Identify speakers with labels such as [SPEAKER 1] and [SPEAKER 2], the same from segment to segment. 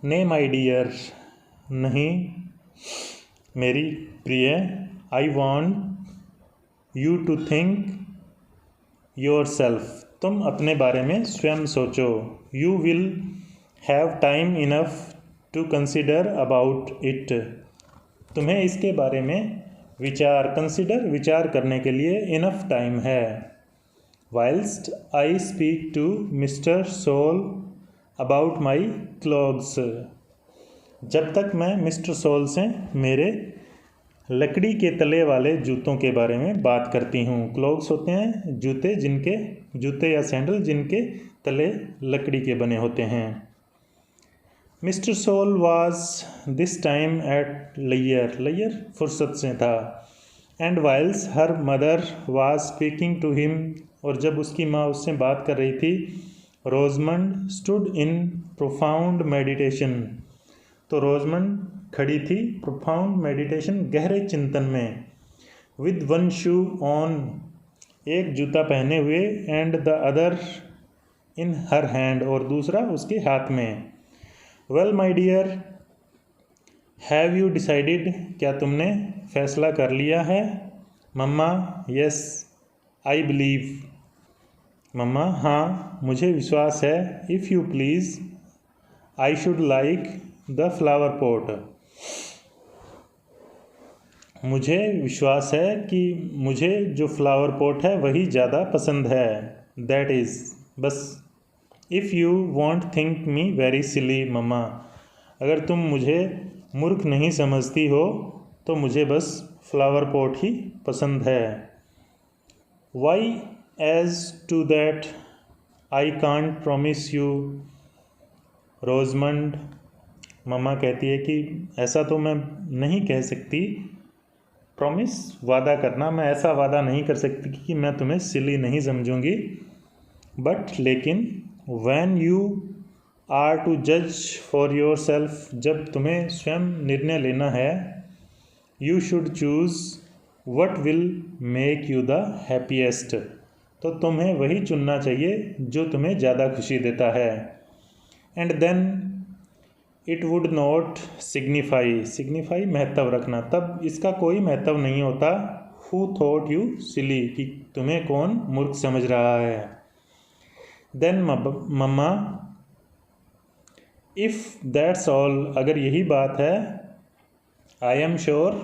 [SPEAKER 1] ने my dear, नहीं मेरी प्रिय, I want you to think yourself, तुम अपने बारे में स्वयं सोचो। You will have time enough to consider about it, तुम्हें इसके बारे में विचार करने के लिए इनफ टाइम है। Whilst I speak to mister Sole about my clothes, जब तक मैं मिस्टर सोल से मेरे लकड़ी के तले वाले जूतों के बारे में बात करती हूँ। क्लॉथ्स होते हैं जूते या सैंडल जिनके तले लकड़ी के बने होते हैं। Mister Sole was this time at लैयर फुर्सत से था। And while her mother was speaking to him, और जब उसकी माँ उससे बात कर रही थी, Rosamond stood in profound meditation, तो रोजमंड खड़ी थी प्रोफाउंड मेडिटेशन, गहरे चिंतन में। विद वन शू ऑन, एक जूता पहने हुए, and the other in her hand, और दूसरा उसके हाथ में। Well my dear, have you decided, क्या तुमने फैसला कर लिया है? मम्मा, यस आई बिलीव, मम्मा हाँ मुझे विश्वास है। If you please I should like the flower pot, मुझे विश्वास है कि मुझे जो फ्लावर पॉट है वही ज़्यादा पसंद है। दैट इज़, बस। If you want think me very silly mamma, अगर तुम मुझे मूर्ख नहीं समझती हो तो मुझे बस फ्लावर पॉट ही पसंद है। Why as to that I can't promise you Rosamond, mamma कहती है कि ऐसा तो मैं नहीं कह सकती। प्रॉमिस, वादा करना, मैं ऐसा वादा नहीं कर सकती कि मैं तुम्हें सिली नहीं समझूंगी। बट लेकिन, व्हेन यू आर टू जज फॉर योर सेल्फ, जब तुम्हें स्वयं निर्णय लेना है, you should choose what will make you the happiest, तो तुम्हें वही चुनना चाहिए जो तुम्हें ज़्यादा खुशी देता है। And then it would not signify महत्व रखना, तब इसका कोई महत्व नहीं होता। हु थॉट यू सिली, कि तुम्हें कौन मूर्ख समझ रहा है। Then mamma, if that's all, अगर यही बात है, I am sure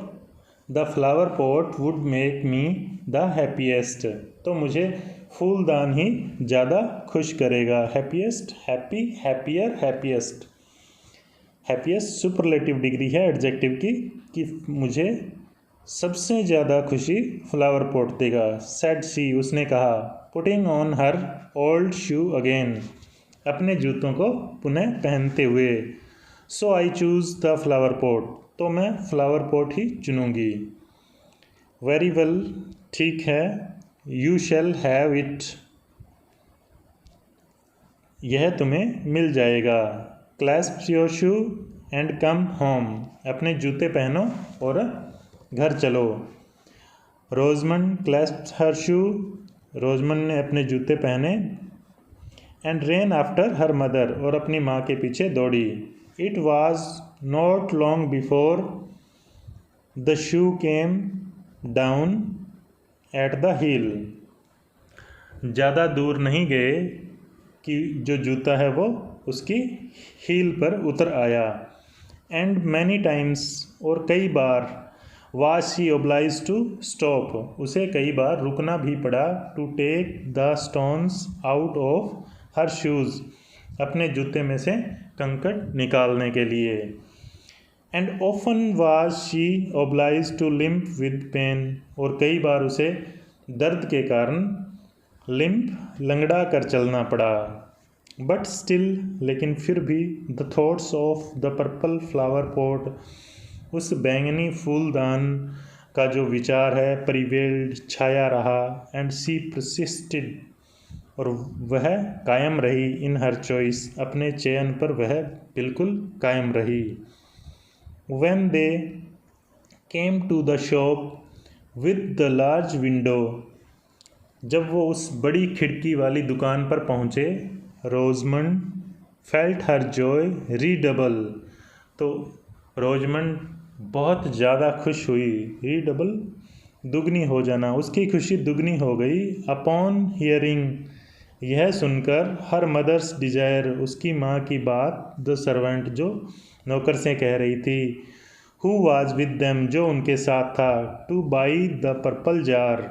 [SPEAKER 1] the flower pot would make me the happiest, तो मुझे फूलदान ही ज़्यादा खुश करेगा। Happiest, happy, happier, happiest. Happiest superlative degree है एडजेक्टिव की, कि मुझे सबसे ज़्यादा खुशी फ्लावर पॉट देगा। सेड शी, उसने कहा, putting on her old shoe again, अपने जूतों को पुनः पहनते हुए। So I choose the flower pot, तो मैं फ्लावर पॉट ही चुनूँगी। वेरी वेल, ठीक है। यू शैल हैव इट, यह तुम्हें मिल जाएगा। Clasp your shoe and come home, अपने जूते पहनो और घर चलो। रोजमंड क्लैस्प हर शू, रोजमंड ने अपने जूते पहने। And ran after her mother, और अपनी माँ के पीछे दौड़ी। It was not long before the shoe came down at the heel, ज़्यादा दूर नहीं गए कि जो जूता है वो उसकी हील पर उतर आया। एंड मैनी टाइम्स, और कई बार, was she obliged to stop, उसे कई बार रुकना भी पड़ा। To take the stones out of her shoes, अपने जूते में से कंकड़ निकालने के लिए। And often was she obliged to limp with pain, और कई बार उसे दर्द के कारण लिम्प, लंगड़ा कर चलना पड़ा। बट स्टिल, लेकिन फिर भी, the thoughts of the purple flower pot, उस बैंगनी फूलदान का जो विचार है, प्रिवेल्ड, छाया रहा। एंड सी परसिस्टेड, और वह कायम रही। इन हर चॉइस, अपने चयन पर वह बिल्कुल कायम रही। When they came to the shop with the large window, जब वो उस बड़ी खिड़की वाली दुकान पर पहुँचे, रोजमंड फेल्ट हर जॉय रीडबल, तो रोजमंड बहुत ज़्यादा खुश हुई। रीडबल दुगनी हो जाना, उसकी खुशी दुगनी हो गई। अपॉन हियरिंग, यह सुनकर, हर मदर्स डिजायर, उसकी माँ की बात, द सर्वेंट, जो नौकर से कह रही थी, हु वाज विद देम, जो उनके साथ था, two by the purple jar,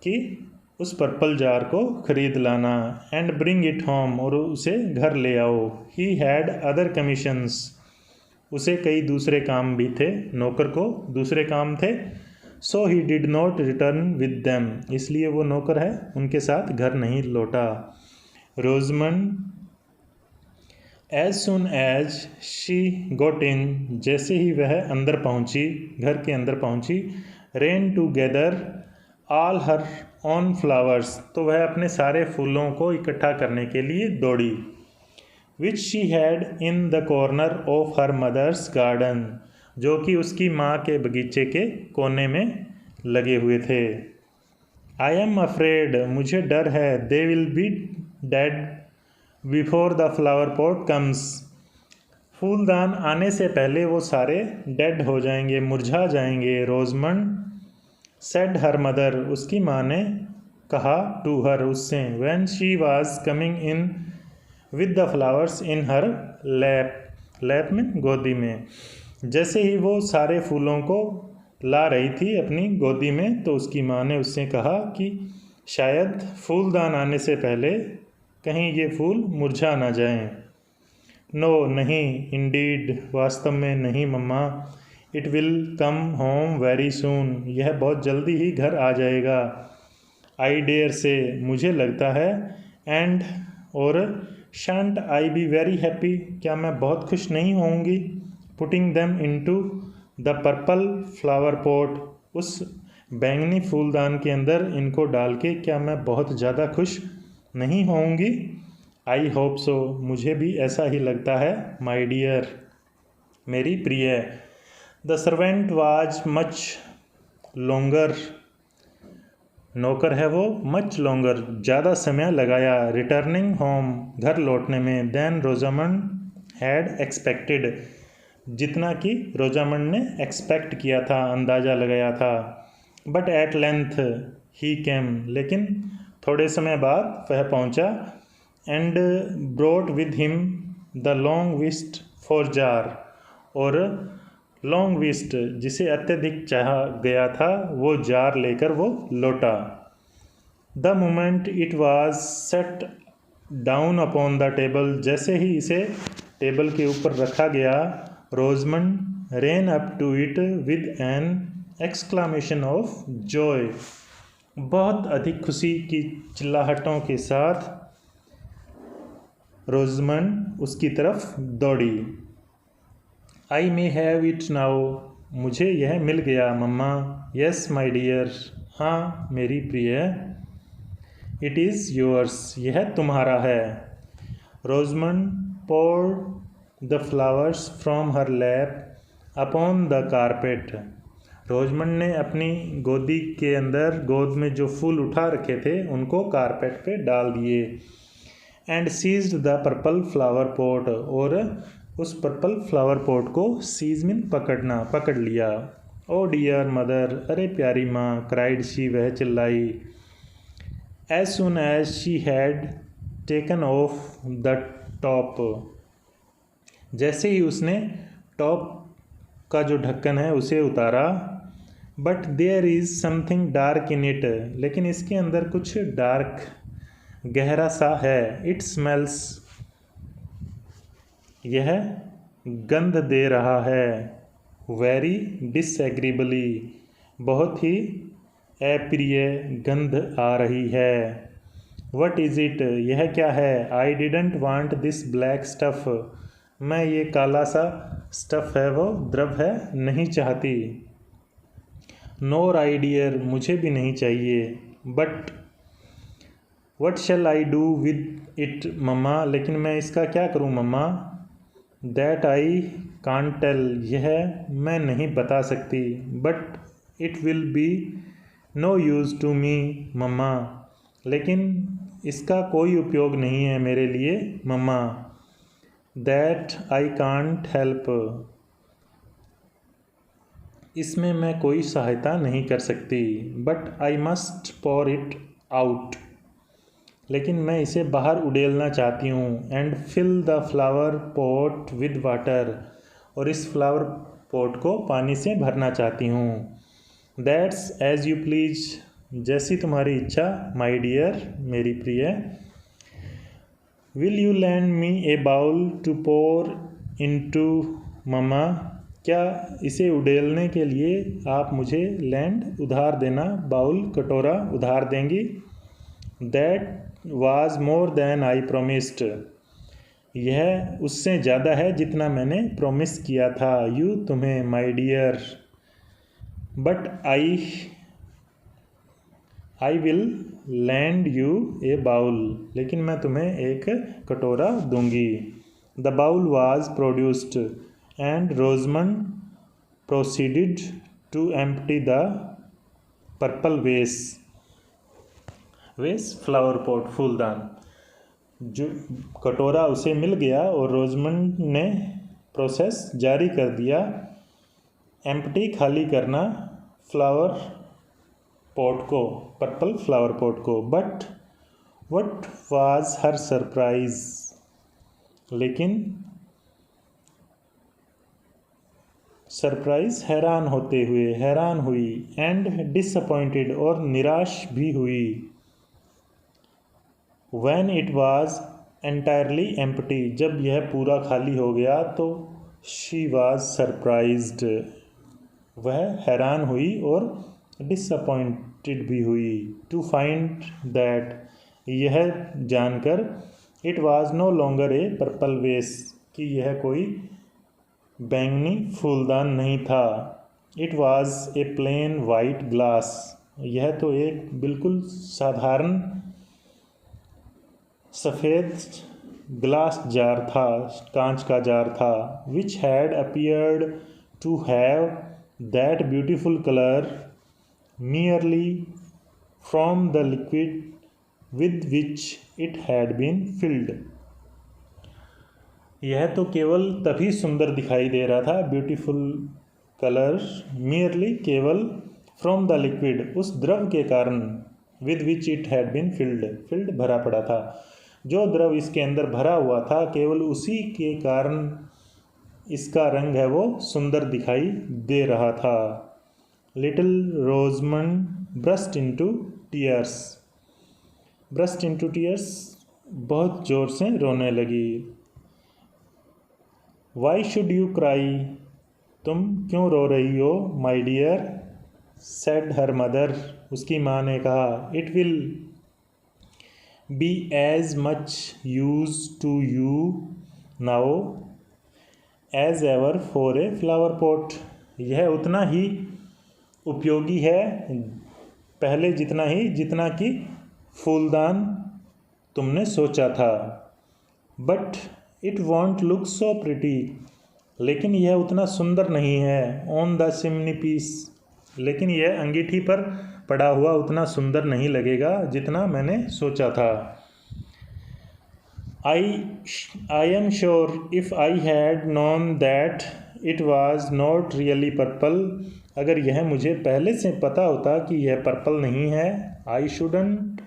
[SPEAKER 1] कि उस पर्पल जार को खरीद लाना, एंड ब्रिंग इट होम, और उसे घर ले आओ। ही हैड अदर कमीशंस, उसे कई दूसरे काम भी थे, नौकर को दूसरे काम थे। So he did not return with them, इसलिए वो नौकर है उनके साथ घर नहीं लौटा। Rosamond as soon as she got in, जैसे ही वह अंदर पहुंची, घर के अंदर पहुंची, ran to gather all her own flowers, तो वह अपने सारे फूलों को इकट्ठा करने के लिए दौड़ी। Which she had in the corner of her mother's garden, जो कि उसकी माँ के बगीचे के कोने में लगे हुए थे। आई एम अफ्रेड, मुझे डर है, they will be dead before the flower pot comes, फूलदान आने से पहले वो सारे डेड हो जाएंगे, मुरझा जाएंगे। रोजमंड सेड हर मदर, उसकी माँ ने कहा, टू हर, उससे, when she was coming in with the flowers in her lap, lap में गोदी में, जैसे ही वो सारे फूलों को ला रही थी अपनी गोदी में, तो उसकी माँ ने उससे कहा कि शायद फूलदान आने से पहले कहीं ये फूल मुरझा ना जाएं। नो, नहीं, इंडीड, वास्तव में नहीं mamma, it will come home very soon, यह बहुत जल्दी ही घर आ जाएगा। आई डेयर से, मुझे लगता है, एंड, और, shunt I be very happy, क्या मैं बहुत खुश नहीं होंगी, putting them into the purple flower pot, उस बैंगनी फूलदान के अंदर इनको डाल के क्या मैं बहुत ज़्यादा खुश नहीं होंगी। आई होप सो, मुझे भी ऐसा ही लगता है। माई डियर, मेरी प्रिय। The servant was much longer, नौकर है वो, मच लॉन्गर, ज़्यादा समय लगाया, रिटर्निंग होम, घर लौटने में, देन रोजामंड हैड एक्सपेक्टेड, जितना कि रोजामंड ने एक्सपेक्ट किया था, अंदाज़ा लगाया था। But at length he came, लेकिन थोड़े समय बाद वह पहुंचा। And brought with him the long wished for jar, और लॉन्ग विस्ट, जिसे अत्यधिक चाहा गया था, वो जार लेकर वो लौटा। The moment it was set down upon the table, जैसे ही इसे टेबल के ऊपर रखा गया, Rosamond ran up to it with an exclamation of joy, बहुत अधिक खुशी की चिल्लाहटों के साथ रोजमंड उसकी तरफ दौड़ी। आई मे हैव इट नाउ, मुझे यह मिल गया मम्मा। यस माई डियर, हाँ मेरी प्रिय। इट इज़ योर्स, यह तुम्हारा है। Rosamond poured the flowers from her lap upon the carpet, Rosamond ने अपनी गोदी के अंदर, गोद में जो फूल उठा रखे थे उनको कारपेट पे डाल दिए। And seized the purple flower pot, और उस पर्पल फ्लावर पॉट को सीज मीन पकड़ना, पकड़ लिया। ओ डियर मदर, अरे प्यारी माँ, क्राइड शी, वह चिल्लाई। As soon as she had taken off the top, जैसे ही उसने टॉप का जो ढक्कन है उसे उतारा। But there is something dark in it, लेकिन इसके अंदर कुछ डार्क, गहरा सा है। इट स्मेल्स, यह गंध दे रहा है। वेरी डिसएग्रीबली, बहुत ही अप्रिय गंध आ रही है। वट इज़ इट, यह क्या है। I didn't want this black stuff, मैं ये काला सा स्टफ़ है, वो द्रव है, नहीं चाहती। नोर आई डियर, मुझे भी नहीं चाहिए। But what shell I do with it मम्मा, लेकिन मैं इसका क्या करूँ मम्मा। दैट आई कांट टेल, यह मैं नहीं बता सकती। But it will be no use to me मम्मा, लेकिन इसका कोई उपयोग नहीं है मेरे लिए मम्मा। दैट आई कांट हेल्प, इसमें मैं कोई सहायता नहीं कर सकती। But I must पॉर it out, लेकिन मैं इसे बाहर उड़ेलना चाहती हूँ। And fill the flower pot with water, और इस फ्लावर पॉट को पानी से भरना चाहती हूँ। दैट्स एज यू प्लीज, जैसी तुम्हारी इच्छा माई डियर, मेरी प्रिय। Will you lend me a bowl to pour into mamma, क्या इसे उड़ेलने के लिए आप मुझे लैंड उधार देना, बाउल कटोरा उधार देंगी। That was more than I promised, यह उससे ज़्यादा है जितना मैंने प्रॉमिस किया था, यू तुम्हें my dear. But I will lend you a bowl, लेकिन मैं तुम्हें एक कटोरा दूंगी। The bowl was produced and Rosamond proceeded to empty the purple vase flower pot, फूलदान। जो कटोरा उसे मिल गया और रोजमंड ने प्रोसेस जारी कर दिया, एम्प्टी खाली करना, फ्लावर पॉट को, पर्पल फ्लावर पॉट को। But what was her surprise, लेकिन सरप्राइज हैरान हुई। एंड डिसअपॉइंटेड, और निराश भी हुई। When it was entirely empty, जब यह पूरा खाली हो गया तो she was surprised, वह हैरान हुई और disappointed भी हुई। To find that, यह जानकर, it was no longer a purple vase, कि यह कोई बैंगनी फूलदान नहीं था। It was a plain white glass, यह तो एक बिल्कुल साधारण सफ़ेद ग्लास जार था, कांच का जार था। Which had appeared to have that beautiful colour merely from the liquid with which it had been filled, यह तो केवल तभी सुंदर दिखाई दे रहा था, ब्यूटीफुल कलर मियरली, केवल, फ्रॉम द लिक्विड, उस द्रव के कारण, with which it had been filled भरा पड़ा था, जो द्रव इसके अंदर भरा हुआ था, केवल उसी के कारण इसका रंग है वो सुंदर दिखाई दे रहा था। लिटिल रोजमंड ब्रस्ट इनटू टीयर्स, बहुत जोर से रोने लगी। वाई शुड यू क्राई, तुम क्यों रो रही हो, my dear, said her mother, उसकी माँ ने कहा। It will be as much use to you now as ever for a flower pot, यह उतना ही उपयोगी है पहले जितना कि फूलदान तुमने सोचा था। But it won't look so pretty, लेकिन यह उतना सुंदर नहीं है। ऑन द चिमनी पीस, लेकिन यह अंगीठी पर पड़ा हुआ उतना सुंदर नहीं लगेगा जितना मैंने सोचा था। आई am sure if I had known that it was not really purple, अगर यह मुझे पहले से पता होता कि यह पर्पल नहीं है, I shouldn't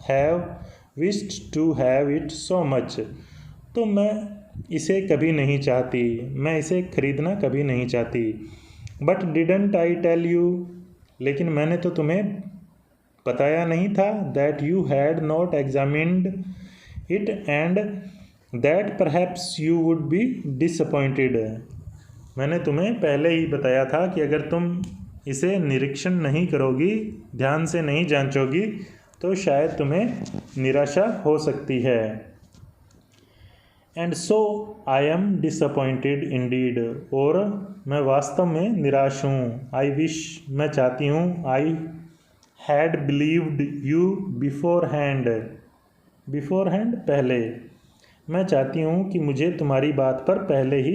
[SPEAKER 1] have wished to have it so much, तो मैं इसे कभी नहीं चाहती, मैं इसे खरीदना कभी नहीं चाहती। But didn't I tell you, लेकिन मैंने तो तुम्हें बताया नहीं था, that you had not examined it and that perhaps you would be disappointed, मैंने तुम्हें पहले ही बताया था कि अगर तुम इसे निरीक्षण नहीं करोगी, ध्यान से नहीं जांचोगी, तो शायद तुम्हें निराशा हो सकती है। And so I am disappointed Indeed, और मैं वास्तव में निराश हूँ। आई विश, मैं चाहती हूँ, I had believed you before hand, पहले, मैं चाहती हूँ कि मुझे तुम्हारी बात पर पहले ही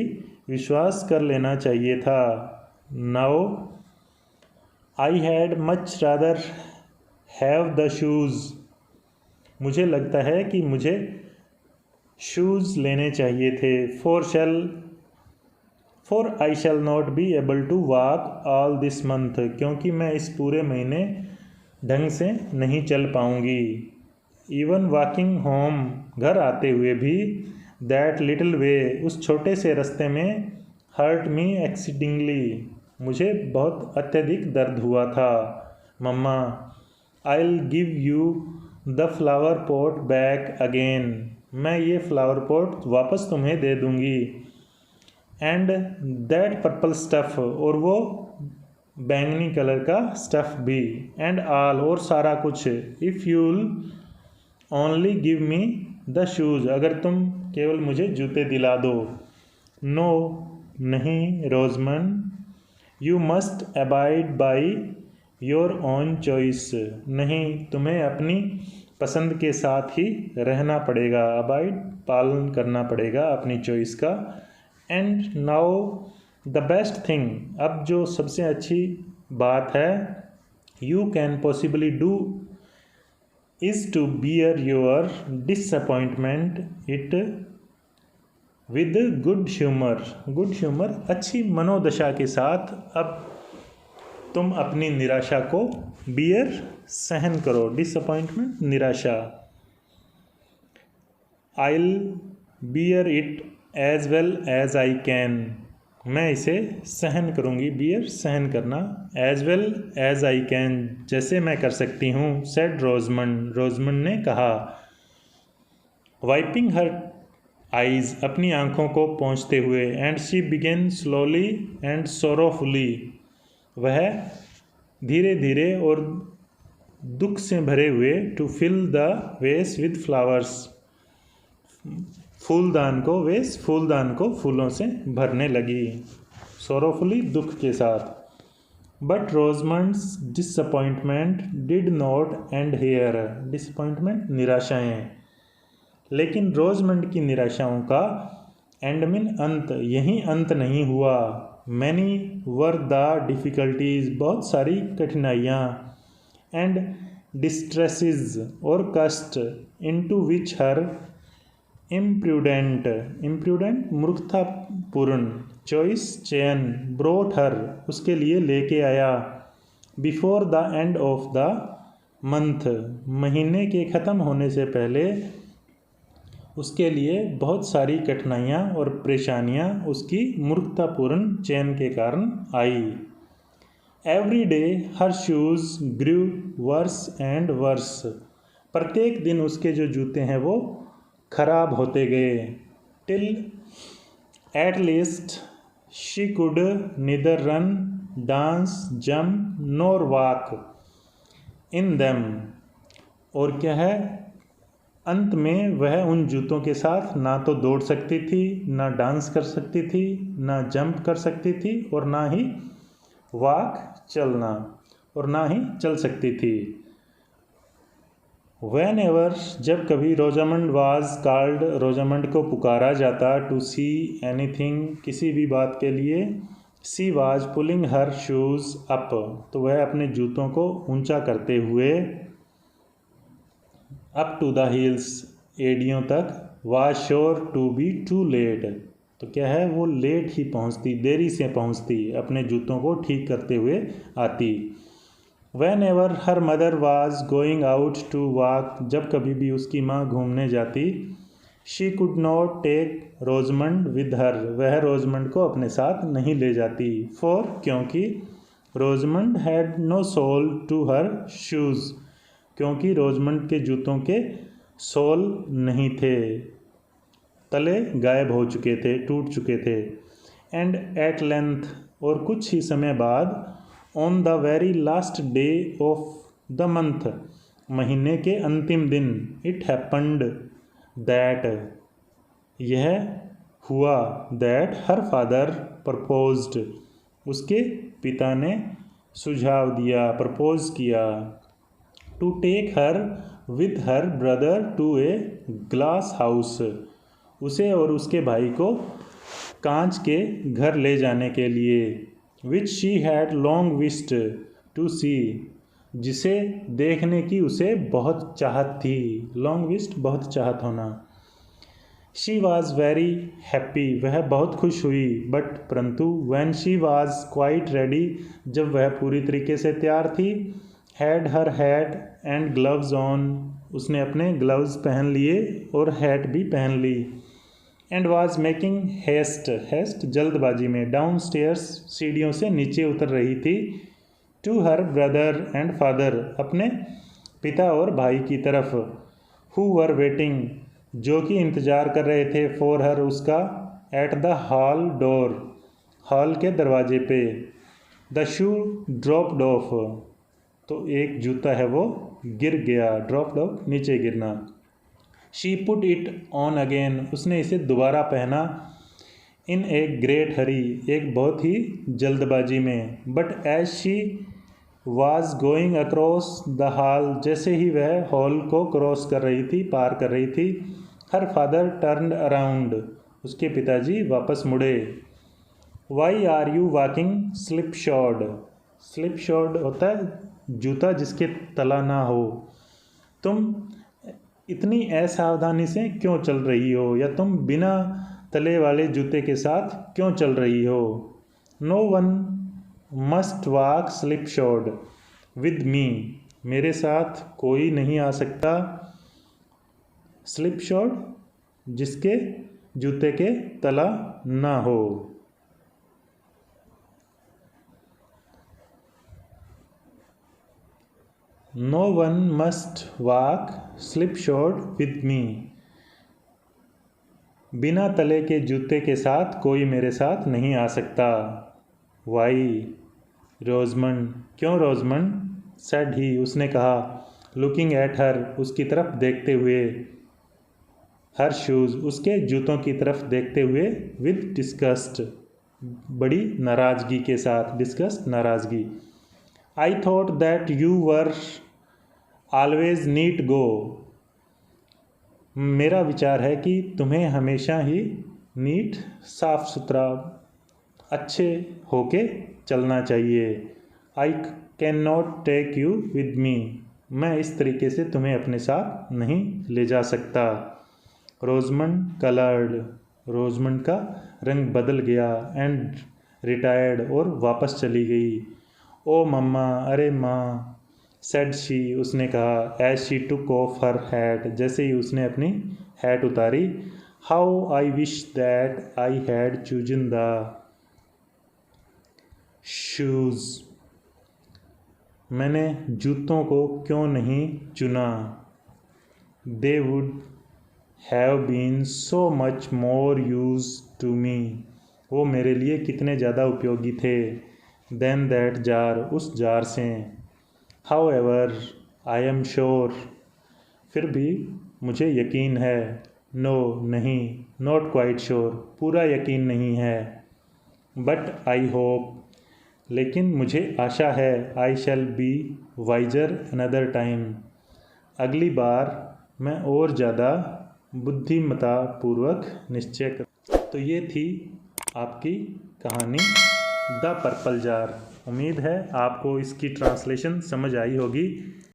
[SPEAKER 1] विश्वास कर लेना चाहिए था। Now I had much rather have the shoes, मुझे लगता है कि मुझे शूज़ लेने चाहिए थे। For I shall not be able to walk all this month, क्योंकि मैं इस पूरे महीने ढंग से नहीं चल पाऊँगी। इवन वॉकिंग होम, घर आते हुए भी, दैट लिटिल वे, उस छोटे से रास्ते में, हर्ट मी एक्सीडिंगली, मुझे बहुत अत्यधिक दर्द हुआ था। Mamma, I will give you the flower pot back again, मैं ये फ्लावर पॉट वापस तुम्हें दे दूँगी। एंड दैट पर्पल स्टफ़, और वो बैंगनी कलर का स्टफ़ भी। एंड ऑल, और सारा कुछ। If you'll only give me the shoes, अगर तुम केवल मुझे जूते दिला दो। नो, नहीं Rosamond, you must abide by your own choice, नहीं तुम्हें अपनी पसंद के साथ ही रहना पड़ेगा। अबाइड, पालन करना पड़ेगा अपनी चॉइस का। And now the best thing, अब जो सबसे अच्छी बात है, you can possibly do is to bear your disappointment it with good humor, good humor, अच्छी मनोदशा के साथ अब तुम अपनी निराशा को bear, सहन करो, disappointment निराशा। I'll bear it as well as I can, मैं इसे सहन करूँगी। बियर, सहन करना। As well as I can, जैसे मैं कर सकती हूँ। सेड रोजमंड, रोजमंड ने कहा। वाइपिंग हर आइज़, अपनी आँखों को पोंछते हुए। And she began slowly and sorrowfully, वह धीरे धीरे और दुख से भरे हुए। To fill the vase with flowers, फूलदान को फूलों से भरने लगी। सोरोफुली, दुख के साथ। But Rosamond's disappointment did not end here, disappointment निराशाएं, लेकिन रोजमंड की निराशाओं का एंड मीन अंत, यही अंत नहीं हुआ। मैनी वर द डिफ़िकल्टीज, बहुत सारी कठिनाइयाँ। एंड डिस्ट्रेसेस, और कष्ट। इनटू विच हर इम्प्रूडेंट, मूर्खतापूर्ण। चॉइस, चयन। ब्रोट हर, उसके लिए लेके आया। Before the end of the month, महीने के ख़त्म होने से पहले उसके लिए बहुत सारी कठिनाइयाँ और परेशानियाँ उसकी मूर्खतापूर्ण चयन के कारण आई। Every day her shoes grew worse and worse, प्रत्येक दिन उसके जो जूते हैं वो खराब होते गए। Till at least she could neither run, dance, jump, NOR walk in them, और क्या है, अंत में वह उन जूतों के साथ ना तो दौड़ सकती थी, ना डांस कर सकती थी, ना जंप कर सकती थी, और ना ही वॉक, चलना, और ना ही चल सकती थी। वैन एवर, जब कभी, रोजामंड वाज कॉल्ड, रोजामंड को पुकारा जाता। टू सी एनीथिंग, किसी भी बात के लिए। She was pulling her shoes up, तो वह अपने जूतों को ऊंचा करते हुए अप टू द हिल्स, एडियों तक। Was sure to be too late, तो क्या है, वो लेट ही पहुंचती, देरी से पहुंचती, अपने जूतों को ठीक करते हुए आती। Whenever her mother was going out to walk, जब कभी भी उसकी माँ घूमने जाती। She could not take Rosamond with her, वह रोजमंड को अपने साथ नहीं ले जाती। फॉर, क्योंकि Rosamond had no sole to her shoes, क्योंकि रोजमंड के जूतों के सोल नहीं थे, तले गायब हो चुके थे, टूट चुके थे। एंड एट लेंथ, और कुछ ही समय बाद। On the very last day of the month, महीने के अंतिम दिन। इट हैपन्ड दैट, यह हुआ। दैट हर फादर प्रपोज्ड, उसके पिता ने सुझाव दिया, प्रपोज किया। To take her with her brother to a glass house, उसे और उसके भाई को कांच के घर ले जाने के लिए। Which she had long wished to see, जिसे देखने की उसे बहुत चाहत थी। लॉन्ग विश्ड, बहुत चाहत होना। शी वॉज वेरी हैप्पी, वह बहुत खुश हुई, बट परंतु when she was quite ready, जब वह पूरी तरीके से तैयार थी, had her hat and gloves on, उसने अपने ग्लव्स पहन लिए और हैट भी पहन ली, and was making haste, haste जल्दबाजी में, डाउन स्टेयर्स सीढ़ियों से नीचे उतर रही थी, to her brother and father, अपने पिता और भाई की तरफ, हु वर वेटिंग, जो कि इंतज़ार कर रहे थे, फॉर हर, उसका, at the hall door, hall के दरवाजे पे, द शू ड्रॉप्ड ऑफ, तो एक जूता है वो गिर गया, ड्रॉप्ड ऑफ नीचे गिरना, she put it on again, उसने इसे दोबारा पहना, इन ए ग्रेट हरी, एक बहुत ही जल्दबाजी में, but as she was going across the hall, जैसे ही वह हॉल को क्रॉस कर रही थी, पार कर रही थी, हर फादर टर्न्ड अराउंड, उसके पिताजी वापस मुड़े, why are you walking slipshod, slipshod होता है जूता जिसके तला ना हो, तुम इतनी असावधानी से क्यों चल रही हो, या तुम बिना तले वाले जूते के साथ क्यों चल रही हो, no one must walk slipshod with me, मेरे साथ कोई नहीं आ सकता स्लिप शॉड जिसके जूते के तला ना हो। No one must walk slipshod with me, बिना तले के जूते के साथ कोई मेरे साथ नहीं आ सकता। वाई रोजमंड, क्यों रोजमंड, सेड ही, उसने कहा, लुकिंग एट हर, उसकी तरफ देखते हुए, हर शूज़, उसके जूतों की तरफ देखते हुए, विद डिस्गस्ट, बड़ी नाराज़गी के साथ, डिस्गस्ट नाराज़गी, I thought that you were always neat go, मेरा विचार है कि तुम्हें हमेशा ही नीट, साफ सुथरा, अच्छे होके चलना चाहिए। I can not take you with me, मैं इस तरीके से तुम्हें अपने साथ नहीं ले जा सकता। रोजमंड कलर्ड, रोजमंड का रंग बदल गया, एंड रिटायर्ड, और वापस चली गई। ओ मम्मा, अरे माँ, सेड शी, उसने कहा, as she took off her hat, जैसे ही उसने अपनी हैट उतारी, how I wish that I had chosen the shoes, मैंने जूतों को क्यों नहीं चुना, they would have been so much more use to me, वो मेरे लिए कितने ज़्यादा उपयोगी थे, देन दैट जार, उस जार से, however I am sure, फिर भी मुझे यकीन है, नो नहीं, नॉट क्वाइट श्योर, पूरा यकीन नहीं है, बट आई होप, लेकिन मुझे आशा है, I shall be wiser another time, अगली बार मैं और ज़्यादा बुद्धिमत्तापूर्वक निश्चय कर। तो ये थी आपकी कहानी द पर्पल जार। उम्मीद है आपको इसकी ट्रांसलेशन समझ आई होगी।